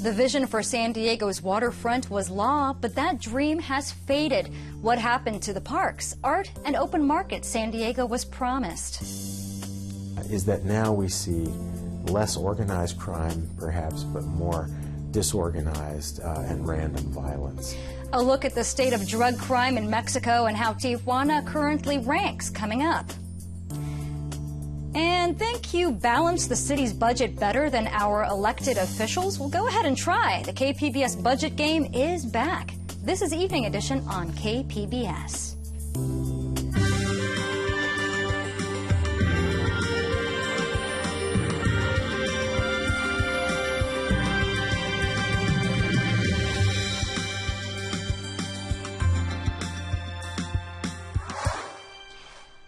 The vision for San Diego's waterfront was law, but that dream has faded. What happened to the parks, art, and open market San Diego was promised? Is that now we see less organized crime, perhaps, but more disorganized and random violence. A look at the state of drug crime in Mexico and how Tijuana currently ranks coming up. And think you balance the city's budget better than our elected officials? Well, go ahead and try. The KPBS budget game is back. This is Evening Edition on KPBS.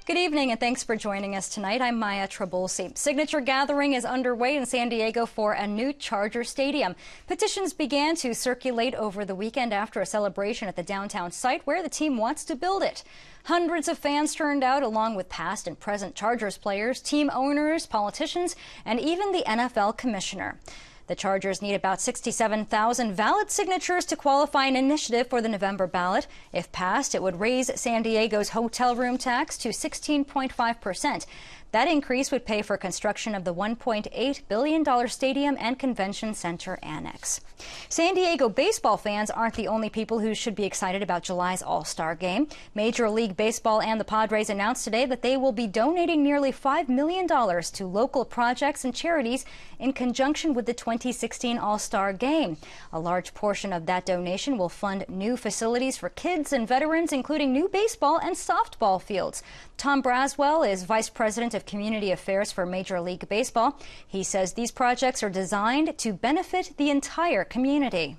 Good evening and thanks for joining us tonight. I'm Maya Trabolsi. Signature gathering is underway in San Diego for a new Charger stadium. Petitions began to circulate over the weekend after a celebration at the downtown site where the team wants to build it. Hundreds of fans turned out along with past and present Chargers players, team owners, politicians, and even the NFL commissioner. The Chargers need about 67,000 valid signatures to qualify an initiative for the November ballot. If passed, it would raise San Diego's hotel room tax to 16.5%. That increase would pay for construction of the $1.8 billion stadium and convention center annex. San Diego baseball fans aren't the only people who should be excited about July's All-Star game. Major League Baseball and the Padres announced today that they will be donating nearly $5 million to local projects and charities in conjunction with the 2016 All-Star game. A large portion of that donation will fund new facilities for kids and veterans, including new baseball and softball fields. Tom Braswell is Vice President of Community Affairs for Major League Baseball. He says these projects are designed to benefit the entire community.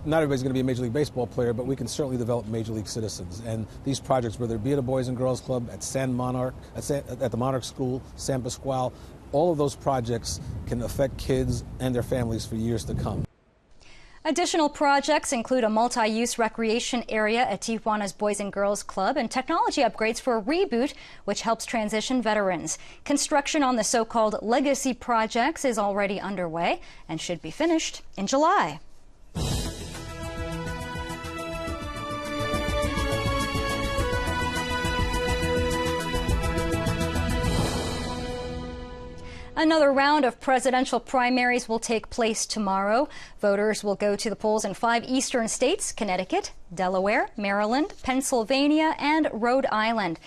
Not everybody's going to be a Major League Baseball player, but we can certainly develop Major League citizens. And these projects, whether it be at a Boys and Girls Club, at at the Monarch School, San Pasquale, all of those projects can affect kids and their families for years to come. Additional projects include a multi-use recreation area at Tijuana's Boys and Girls Club and technology upgrades for Reboot, which helps transition veterans. Construction on the so-called legacy projects is already underway and should be finished in July. Another round of presidential primaries will take place tomorrow. Voters will go to the polls in 5 eastern states: Connecticut, Delaware, Maryland, Pennsylvania, and Rhode Island.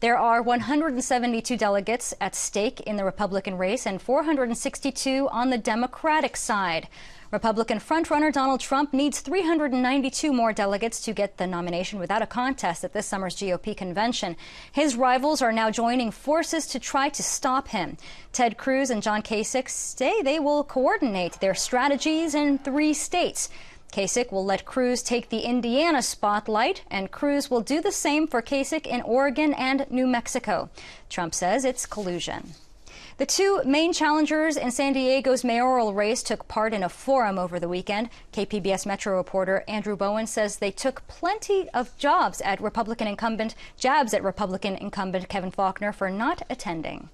There are 172 delegates at stake in the Republican race and 462 on the Democratic side. Republican frontrunner Donald Trump needs 392 more delegates to get the nomination without a contest at this summer's GOP convention. His rivals are now joining forces to try to stop him. Ted Cruz and John Kasich say they will coordinate their strategies in 3 states. Kasich will let Cruz take the Indiana spotlight, and Cruz will do the same for Kasich in Oregon and New Mexico. Trump says it's collusion. The 2 main challengers in San Diego's mayoral race took part in a forum over the weekend. KPBS Metro reporter Andrew Bowen says they took plenty of jabs at Republican incumbent Kevin Faulconer for not attending.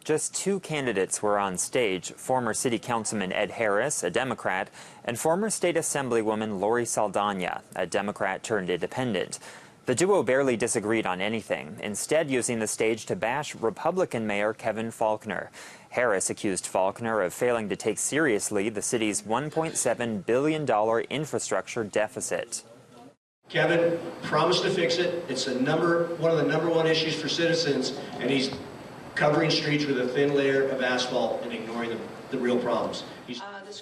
Just 2 candidates were on stage: former City Councilman Ed Harris, a Democrat, and former State Assemblywoman Lori Saldana, a Democrat turned independent. The duo barely disagreed on anything, instead using the stage to bash Republican Mayor Kevin Faulconer. Harris accused Faulconer of failing to take seriously the city's $1.7 billion infrastructure deficit. Kevin promised to fix it. It's one of the number 1 issues for citizens, and he's covering streets with a thin layer of asphalt and ignoring the real problems.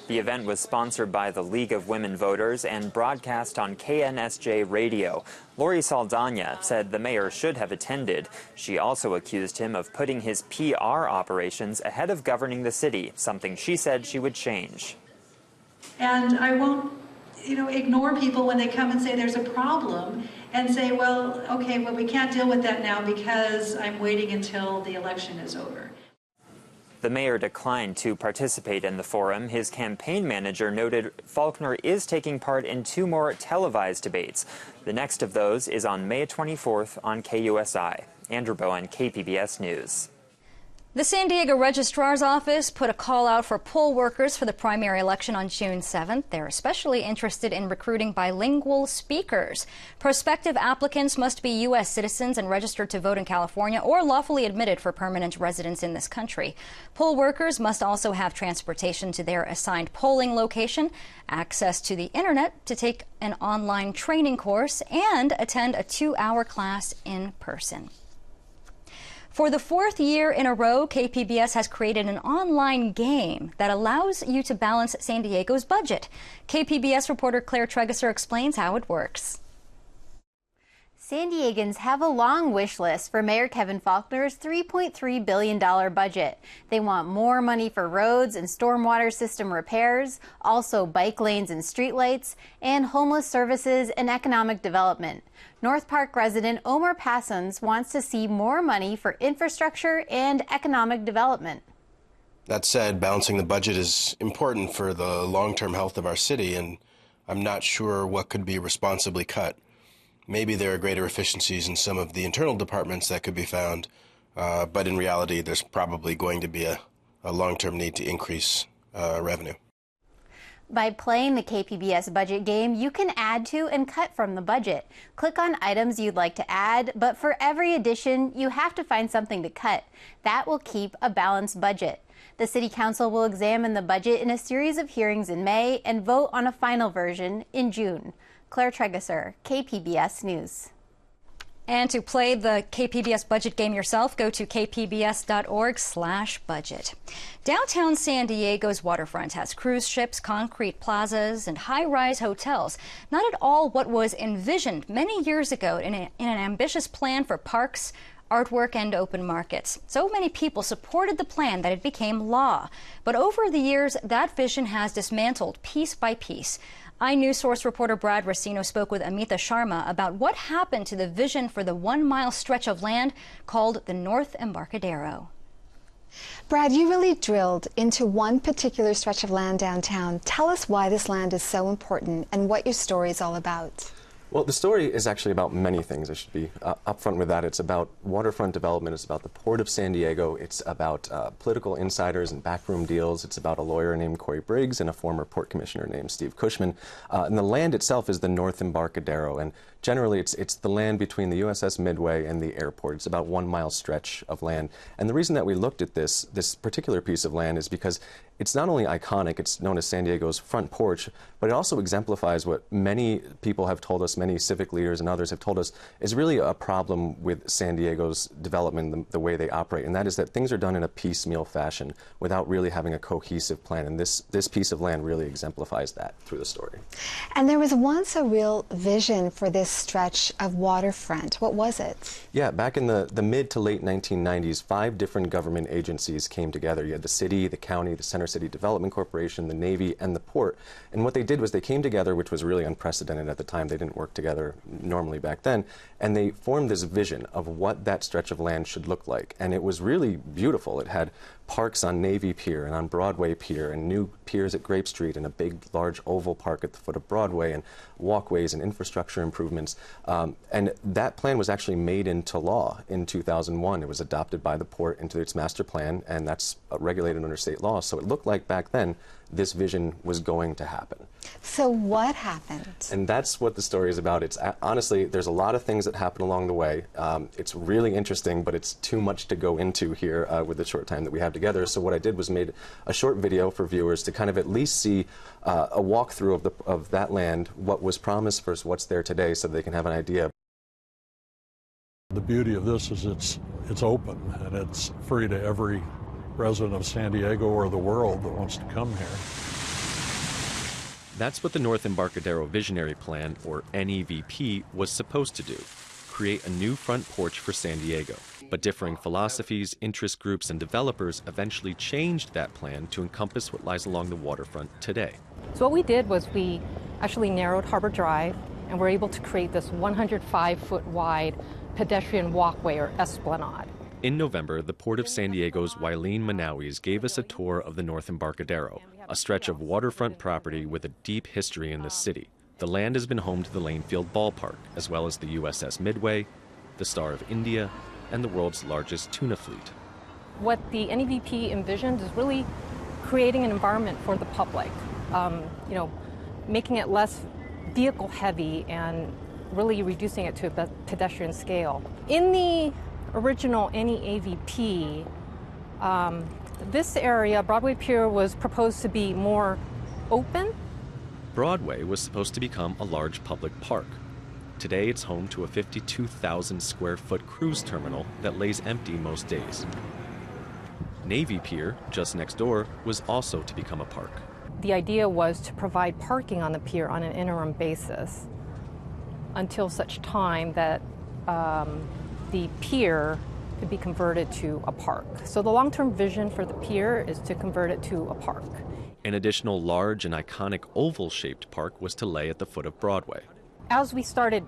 The event was sponsored by the League of Women Voters and broadcast on KNSJ radio. Lori Saldana said the mayor should have attended. She also accused him of putting his PR operations ahead of governing the city, something she said she would change. And I won't, ignore people when they come and say there's a problem and say, well, okay, well, we can't deal with that now because I'm waiting until the election is over. The mayor declined to participate in the forum. His campaign manager noted Faulconer is taking part in 2 more televised debates. The next of those is on May 24th on KUSI. Andrew Bowen, KPBS News. The San Diego Registrar's Office put a call out for poll workers for the primary election on June 7th. They're especially interested in recruiting bilingual speakers. Prospective applicants must be U.S. citizens and registered to vote in California or lawfully admitted for permanent residence in this country. Poll workers must also have transportation to their assigned polling location, access to the internet to take an online training course, and attend a 2-hour class in person. For the 4th year in a row, KPBS has created an online game that allows you to balance San Diego's budget. KPBS reporter Claire Tregeser explains how it works. San Diegans have a long wish list for Mayor Kevin Faulconer's $3.3 billion budget. They want more money for roads and stormwater system repairs, also bike lanes and streetlights, and homeless services and economic development. North Park resident Omar Passons wants to see more money for infrastructure and economic development. That said, balancing the budget is important for the long-term health of our city, and I'm not sure what could be responsibly cut. Maybe there are greater efficiencies in some of the internal departments that could be found, but in reality, there's probably going to be a long-term need to increase revenue. By playing the KPBS budget game, you can add to and cut from the budget. Click on items you'd like to add, but for every addition, you have to find something to cut. That will keep a balanced budget. The City Council will examine the budget in a series of hearings in May and vote on a final version in June. Claire Tregeser, KPBS News. And to play the KPBS budget game yourself, go to kpbs.org/budget. Downtown San Diego's waterfront has cruise ships, concrete plazas, and high-rise hotels. Not at all what was envisioned many years ago in an ambitious plan for parks, artwork, and open markets. So many people supported the plan that it became law. But over the years, that vision has dismantled piece by piece. inewsource reporter Brad Racino spoke with Amita Sharma about what happened to the vision for the 1-mile stretch of land called the North Embarcadero. Brad, you really drilled into one particular stretch of land downtown. Tell us why this land is so important and what your story is all about. Well, the story is actually about many things. I should be upfront with that. It's about waterfront development. It's about the Port of San Diego. It's about political insiders and backroom deals. It's about a lawyer named Corey Briggs and a former port commissioner named Steve Cushman. And the land itself is the North Embarcadero. And generally, it's the land between the USS Midway and the airport. It's about 1-mile stretch of land. And the reason that we looked at this particular piece of land is because it's not only iconic, it's known as San Diego's front porch, but it also exemplifies what many people have told us, many civic leaders and others have told us, is really a problem with San Diego's development, the way they operate, and that is that things are done in a piecemeal fashion without really having a cohesive plan, and this piece of land really exemplifies that through the story. And there was once a real vision for this stretch of waterfront. What was it? Yeah, back in the mid to late 1990s, 5 different government agencies came together. You had the city, the county, the Center City Development Corporation, the Navy, and the port. And what they did was they came together, which was really unprecedented at the time. They didn't work together normally back then. And they formed this vision of what that stretch of land should look like. And it was really beautiful. It had parks on Navy Pier and on Broadway Pier and new piers at Grape Street and a big, large oval park at the foot of Broadway and walkways and infrastructure improvements. And that plan was actually made into law in 2001. It was adopted by the port into its master plan, and that's regulated under state law. So it looked like back then this vision was going to happen. So what happened? And that's what the story is about. It's honestly, there's a lot of things that happen along the way. It's really interesting, but it's too much to go into here with the short time that we have together. So what I did was made a short video for viewers to kind of at least see a walkthrough of that land, what was promised versus what's there today, so they can have an idea. The beauty of this is it's open and it's free to every resident of San Diego or the world that wants to come here. That's what the North Embarcadero Visionary Plan, or NEVP, was supposed to do: create a new front porch for San Diego. But differing philosophies, interest groups, and developers eventually changed that plan to encompass what lies along the waterfront today. So what we did was we actually narrowed Harbor Drive, and were able to create this 105-foot wide pedestrian walkway, or esplanade. In November, the Port of San Diego's Wileen Manawis gave us a tour of the North Embarcadero, a stretch of waterfront property with a deep history in the city. The land has been home to the Lanefield Ballpark, as well as the USS Midway, the Star of India, and the world's largest tuna fleet. What the NEVP envisioned is really creating an environment for the public, making it less vehicle heavy and really reducing it to a pedestrian scale. In the original NEAVP, this area, Broadway Pier, was proposed to be more open. Broadway was supposed to become a large public park. Today it's home to a 52,000 square foot cruise terminal that lays empty most days. Navy Pier, just next door, was also to become a park. The idea was to provide parking on the pier on an interim basis until such time that the pier could be converted to a park. So the long-term vision for the pier is to convert it to a park. An additional large and iconic oval-shaped park was to lay at the foot of Broadway. As we started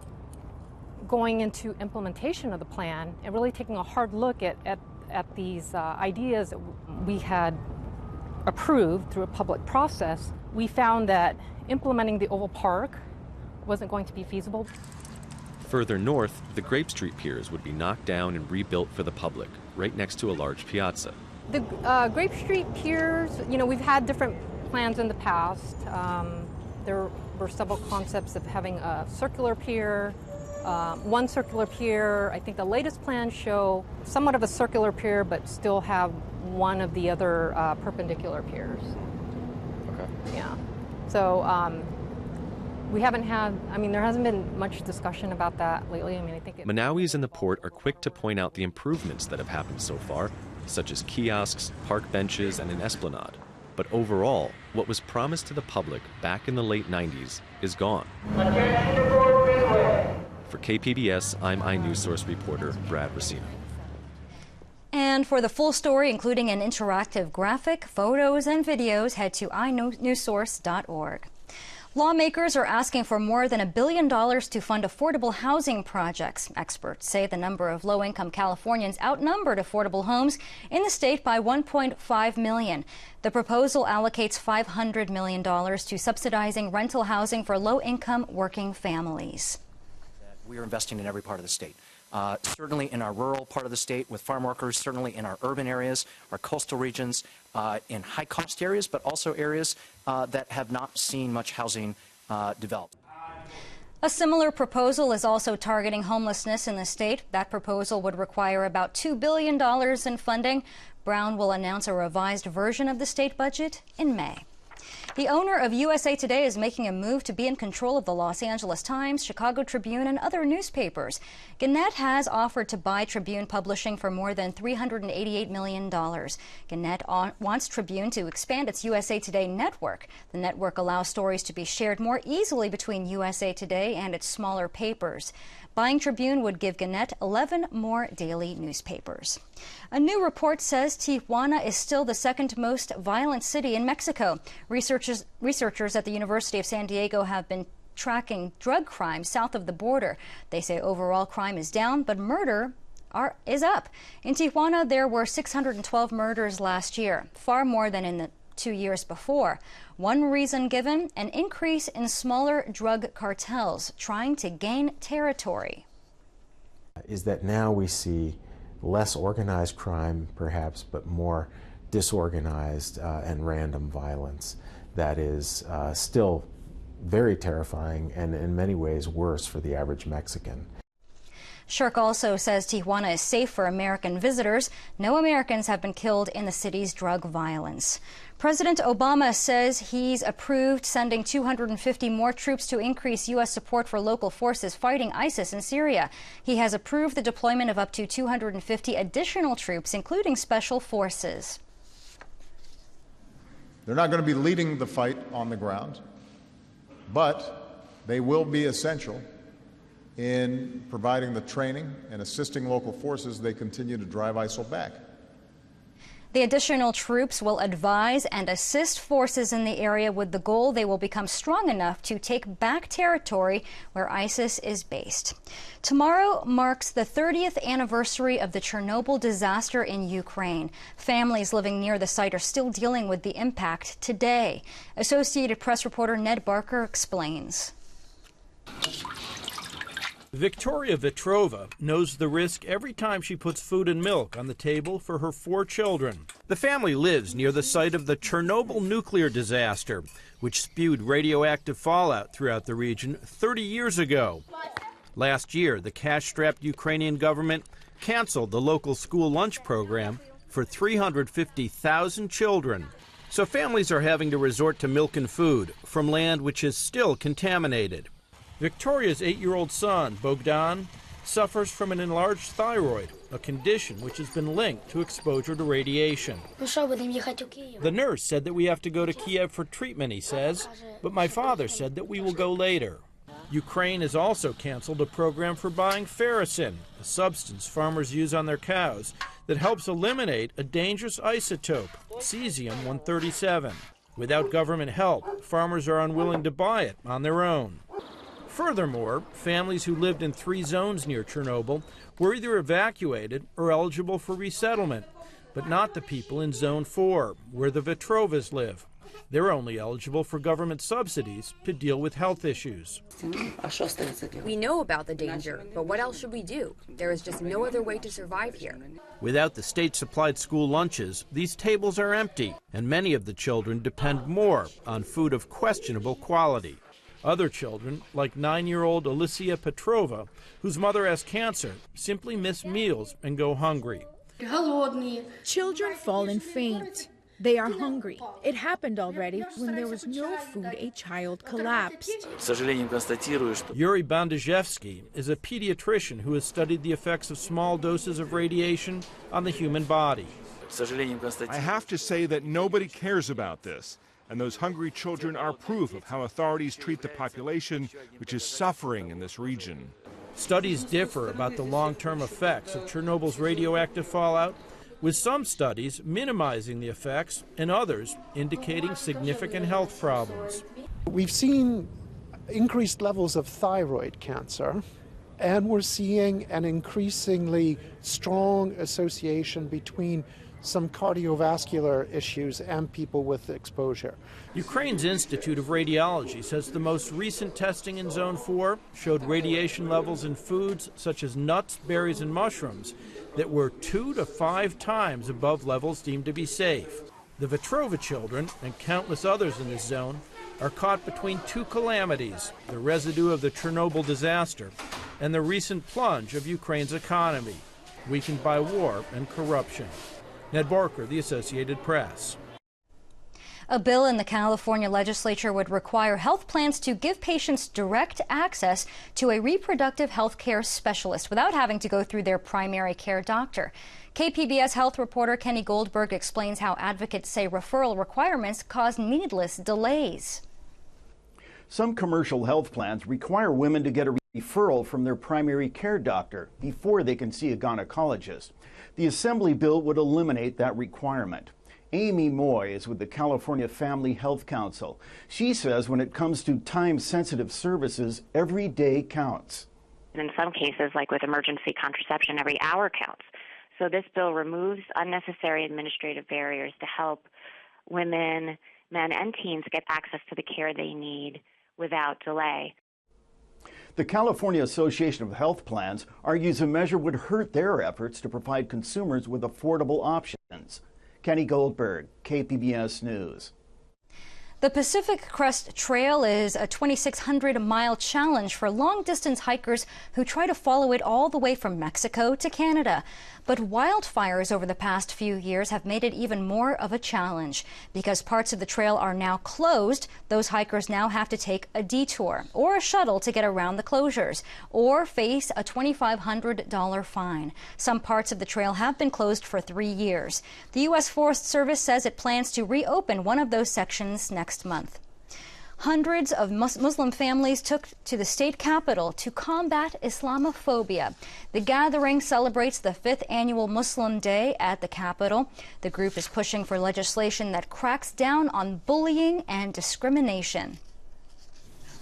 going into implementation of the plan and really taking a hard look at these ideas that we had approved through a public process, we found that implementing the oval park wasn't going to be feasible. Further north, the Grape Street piers would be knocked down and rebuilt for the public, right next to a large piazza. The Grape Street piers, we've had different plans in the past. There were several concepts of having a circular pier, one circular pier. I think the latest plans show somewhat of a circular pier, but still have one of the other perpendicular piers. Okay. Yeah. So we haven't had, there hasn't been much discussion about that lately. I think Manawis in the port are quick to point out the improvements that have happened so far, such as kiosks, park benches, and an esplanade. But overall, what was promised to the public back in the late 90s is gone. For KPBS, I'm inewsource reporter Brad Racina. And for the full story, including an interactive graphic, photos, and videos, head to inewsource.org. Lawmakers are asking for more than $1 billion to fund affordable housing projects. Experts say the number of low-income Californians outnumbered affordable homes in the state by 1.5 million. The proposal allocates $500 million to subsidizing rental housing for low-income working families. We are investing in every part of the state. Certainly in our rural part of the state with farm workers, certainly in our urban areas, our coastal regions, in high-cost areas, but also areas that have not seen much housing developed. A similar proposal is also targeting homelessness in the state. That proposal would require about $2 billion in funding. Brown will announce a revised version of the state budget in May. The owner of USA Today is making a move to be in control of the Los Angeles Times, Chicago Tribune, and other newspapers. Gannett has offered to buy Tribune Publishing for more than $388 million. Gannett wants Tribune to expand its USA Today network. The network allows stories to be shared more easily between USA Today and its smaller papers. Buying Tribune would give Gannett 11 more daily newspapers. A new report says Tijuana is still the second most violent city in Mexico. Researchers at the University of San Diego have been tracking drug crime south of the border. They say overall crime is down, but murder is up. In Tijuana, there were 612 murders last year, far more than in the 2 years before. One reason given, an increase in smaller drug cartels trying to gain territory. Is that now we see less organized crime, perhaps, but more disorganized and random violence that is still very terrifying and in many ways worse for the average Mexican. Shirk also says Tijuana is safe for American visitors. No Americans have been killed in the city's drug violence. President Obama says he's approved sending 250 more troops to increase U.S. support for local forces fighting ISIS in Syria. He has approved the deployment of up to 250 additional troops, including special forces. They're not going to be leading the fight on the ground, but they will be essential in providing the training and assisting local forces they continue to drive ISIL back. The additional troops will advise and assist forces in the area with the goal they will become strong enough to take back territory where ISIS is based. Tomorrow marks the 30th anniversary of the Chernobyl disaster in Ukraine. Families living near the site are still dealing with the impact today. Associated Press reporter Ned Barker explains. Victoria Vetrova knows the risk every time she puts food and milk on the table for her 4 children. The family lives near the site of the Chernobyl nuclear disaster, which spewed radioactive fallout throughout the region 30 years ago. Last year, the cash-strapped Ukrainian government canceled the local school lunch program for 350,000 children. So families are having to resort to milk and food from land which is still contaminated. Victoria's 8-year-old son, Bogdan, suffers from an enlarged thyroid, a condition which has been linked to exposure to radiation. The nurse said that we have to go to Kiev for treatment, he says, but my father said that we will go later. Ukraine has also canceled a program for buying ferricin, a substance farmers use on their cows that helps eliminate a dangerous isotope, cesium-137. Without government help, farmers are unwilling to buy it on their own. Furthermore, families who lived in 3 zones near Chernobyl were either evacuated or eligible for resettlement, but not the people in Zone 4, where the Vetrovas live. They're only eligible for government subsidies to deal with health issues. We know about the danger, but what else should we do? There is just no other way to survive here. Without the state-supplied school lunches, these tables are empty, and many of the children depend more on food of questionable quality. Other children, like 9-year-old Alicia Petrova, whose mother has cancer, simply miss meals and go hungry. Children fall and faint. They are hungry. It happened already. When there was no food, a child collapsed. Yuri Bandajevsky is a pediatrician who has studied the effects of small doses of radiation on the human body. I have to say that nobody cares about this. And those hungry children are proof of how authorities treat the population, which is suffering in this region. Studies differ about the long-term effects of Chernobyl's radioactive fallout, with some studies minimizing the effects and others indicating significant health problems. We've seen increased levels of thyroid cancer, and we're seeing an increasingly strong association between some cardiovascular issues and people with exposure. Ukraine's Institute of Radiology says the most recent testing in Zone 4 showed radiation levels in foods such as nuts, berries, and mushrooms that were 2 to 5 times above levels deemed to be safe. The Vetrova children and countless others in this zone are caught between 2 calamities, the residue of the Chernobyl disaster and the recent plunge of Ukraine's economy, weakened by war and corruption. Ned Barker, The Associated Press. A bill in the California legislature would require health plans to give patients direct access to a reproductive health care specialist without having to go through their primary care doctor. KPBS health reporter Kenny Goldberg explains how advocates say referral requirements cause needless delays. Some commercial health plans require women to get a referral from their primary care doctor before they can see a gynecologist. The Assembly bill would eliminate that requirement. Amy Moy is with the California Family Health Council. She says when it comes to time-sensitive services, every day counts. In some cases, like with emergency contraception, every hour counts. So this bill removes unnecessary administrative barriers to help women, men, and teens get access to the care they need without delay. The California Association of Health Plans argues the measure would hurt their efforts to provide consumers with affordable options. Kenny Goldberg, KPBS News. The Pacific Crest Trail is a 2,600-mile challenge for long-distance hikers who try to follow it all the way from Mexico to Canada. But wildfires over the past few years have made it even more of a challenge. Because parts of the trail are now closed, those hikers now have to take a detour or a shuttle to get around the closures or face a $2,500 fine. Some parts of the trail have been closed for 3 years. The U.S. Forest Service says it plans to reopen one of those sections next month. Hundreds of Muslim families took to the state capitol to combat Islamophobia. The gathering celebrates the 5th annual Muslim Day at the Capitol. The group is pushing for legislation that cracks down on bullying and discrimination.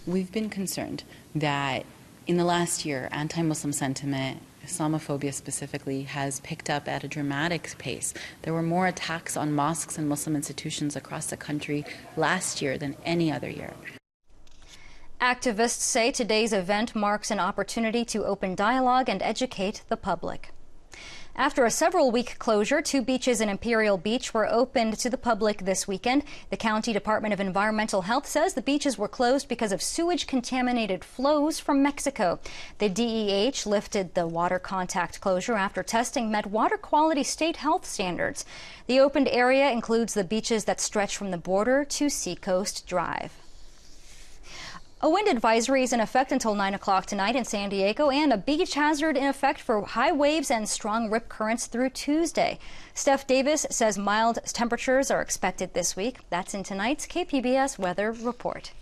We've been concerned that in the last year, anti-Muslim sentiment, Islamophobia specifically, has picked up at a dramatic pace. There were more attacks on mosques and Muslim institutions across the country last year than any other year. Activists say today's event marks an opportunity to open dialogue and educate the public. After a several-week closure, 2 beaches in Imperial Beach were opened to the public this weekend. The County Department of Environmental Health says the beaches were closed because of sewage-contaminated flows from Mexico. The DEH lifted the water contact closure after testing met water quality state health standards. The opened area includes the beaches that stretch from the border to Seacoast Drive. A wind advisory is in effect until 9 o'clock tonight in San Diego, and a beach hazard in effect for high waves and strong rip currents through Tuesday. Steph Davis says mild temperatures are expected this week. That's in tonight's KPBS weather report.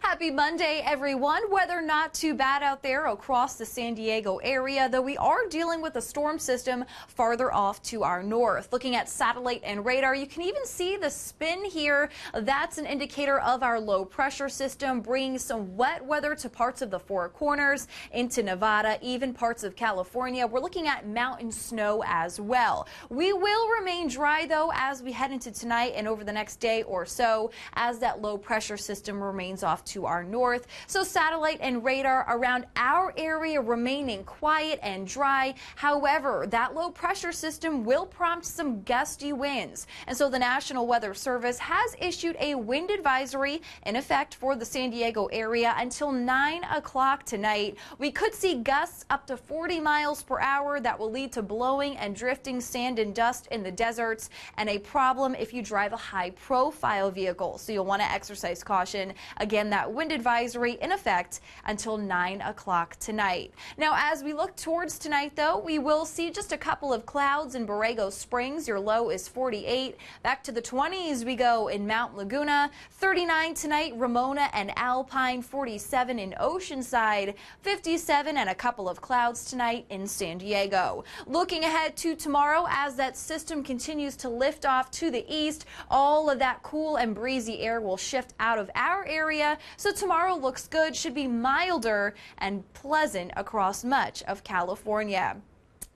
Happy Monday, everyone. Weather not too bad out there across the San Diego area, though we are dealing with a storm system farther off to our north. Looking at satellite and radar, you can even see the spin here. That's an indicator of our low pressure system, bringing some wet weather to parts of the Four Corners, into Nevada, even parts of California. We're looking at mountain snow as well. We will remain dry, though, as we head into tonight and over the next day or so, as that low pressure system remains off to our north. So satellite and radar around our area remaining quiet and dry. However, that low pressure system will prompt some gusty winds. And so the National Weather Service has issued a wind advisory in effect for the San Diego area until 9 o'clock tonight. We could see gusts up to 40 miles per hour that will lead to blowing and drifting sand and dust in the deserts, and a problem if you drive a high profile vehicle. So you'll want to exercise caution. Again, that wind advisory in effect until 9 o'clock tonight. Now, as we look towards tonight, though, we will see just a couple of clouds in Borrego Springs. Your low is 48. Back to the 20s we go in Mount Laguna. 39 tonight, Ramona and Alpine. 47 in Oceanside. 57 and a couple of clouds tonight in San Diego. Looking ahead to tomorrow, as that system continues to lift off to the east, all of that cool and breezy air will shift out of our area. So tomorrow looks good, should be milder and pleasant across much of California.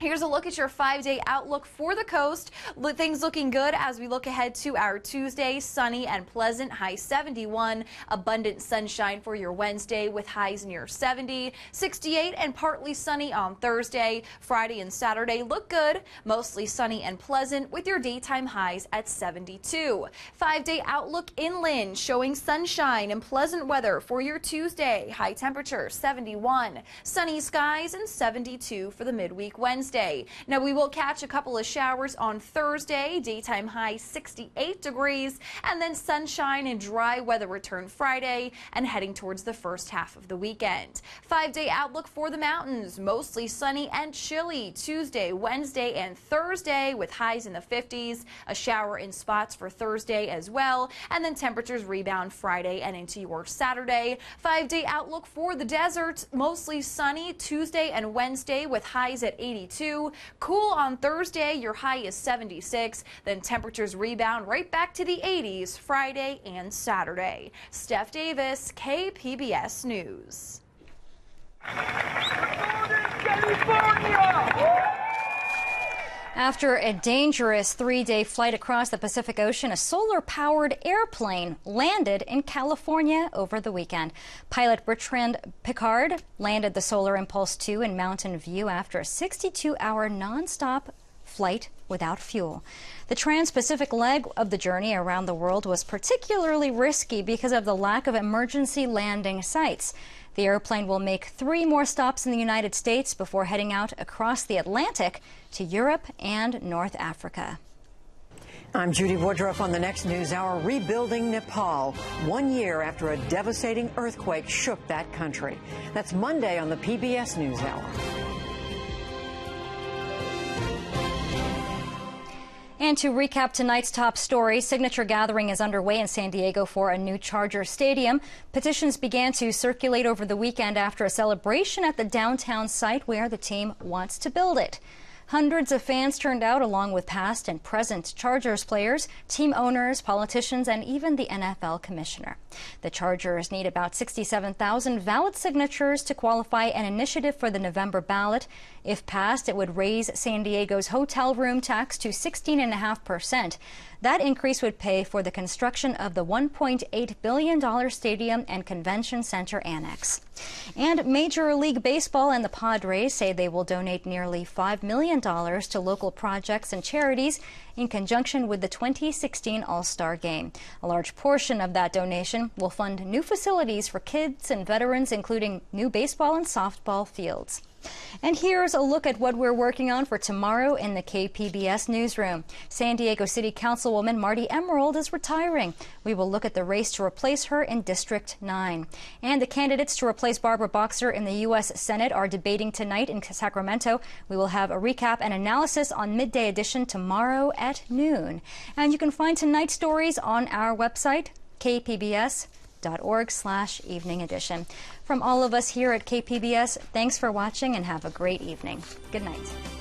Here's a look at your 5-day outlook for the coast. Things looking good as we look ahead to our Tuesday. Sunny and pleasant, high 71. Abundant sunshine for your Wednesday with highs near 70. 68 and partly sunny on Thursday. Friday and Saturday look good. Mostly sunny and pleasant with your daytime highs at 72. 5-day outlook inland showing sunshine and pleasant weather for your Tuesday. High temperature 71. Sunny skies and 72 for the midweek Wednesday. Now, we will catch a couple of showers on Thursday, daytime high 68 degrees, and then sunshine and dry weather return Friday and heading towards the first half of the weekend. 5-day outlook for the mountains, mostly sunny and chilly Tuesday, Wednesday, and Thursday with highs in the 50s, a shower in spots for Thursday as well, and then temperatures rebound Friday and into your Saturday. 5-day outlook for the desert, mostly sunny Tuesday and Wednesday with highs at 82. Cool on Thursday, your high is 76. Then temperatures rebound right back to the 80s Friday and Saturday. Steph Davis, KPBS News. After a dangerous 3-day flight across the Pacific Ocean, a solar-powered airplane landed in California over the weekend. Pilot Bertrand Piccard landed the Solar Impulse 2 in Mountain View after a 62-hour nonstop flight without fuel. The trans-Pacific leg of the journey around the world was particularly risky because of the lack of emergency landing sites. The airplane will make 3 more stops in the United States before heading out across the Atlantic to Europe and North Africa. I'm Judy Woodruff on the next News Hour. Rebuilding Nepal 1 year after a devastating earthquake shook that country. That's Monday on the PBS News Hour. And to recap tonight's top story, signature gathering is underway in San Diego for a new Charger stadium. Petitions began to circulate over the weekend after a celebration at the downtown site where the team wants to build it. Hundreds of fans turned out along with past and present Chargers players, team owners, politicians, and even the NFL commissioner. The Chargers need about 67,000 valid signatures to qualify an initiative for the November ballot. If passed, it would raise San Diego's hotel room tax to 16.5%. That increase would pay for the construction of the $1.8 billion stadium and convention center annex. And Major League Baseball and the Padres say they will donate nearly $5 million to local projects and charities in conjunction with the 2016 All-Star Game. A large portion of that donation will fund new facilities for kids and veterans, including new baseball and softball fields. And here's a look at what we're working on for tomorrow in the KPBS newsroom. San Diego City Councilwoman Marty Emerald is retiring. We will look at the race to replace her in District 9. And the candidates to replace Barbara Boxer in the U.S. Senate are debating tonight in Sacramento. We will have a recap and analysis on Midday Edition tomorrow at noon. And you can find tonight's stories on our website, kpbs.org/evening edition. From all of us here at KPBS, thanks for watching and have a great evening. Good night.